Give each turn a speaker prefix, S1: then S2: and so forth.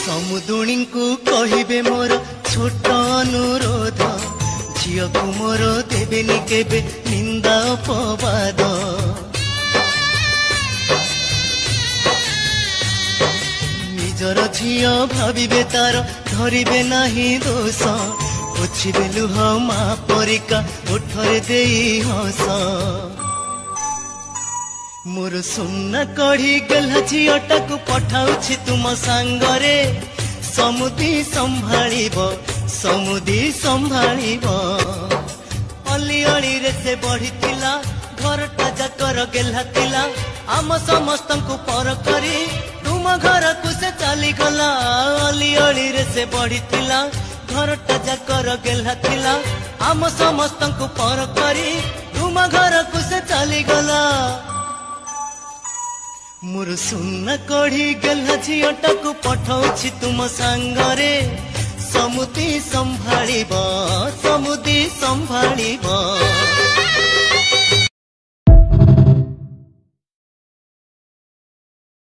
S1: समुदुणी को कहिबे मोर छोट अनुरोध झियो को मोर देबेनि केबे निंदा अपवाद निजर झियो भाविबे तार धरिबे नाही दोष पोछिबे लुह मा परिका ओठरे देई हस मोर सुन्ना कढ़ी गला झीटा को पठाउछि तुम सांगरे समुदी संभाळिब अली अली रे से बढ़िथिला घरटा जाकर गेला थिला आम समस्त को पर करी तुम घर को से चली गला अली अली रे से बढ़िथिला घरटा जाकर गेला थिला आम समस्त को पर करी तुम घर को से चली गला मोर सुन्ना कढ़ी गला झीटा को पठाउछि तुम सांगरे समुदी संभाळिब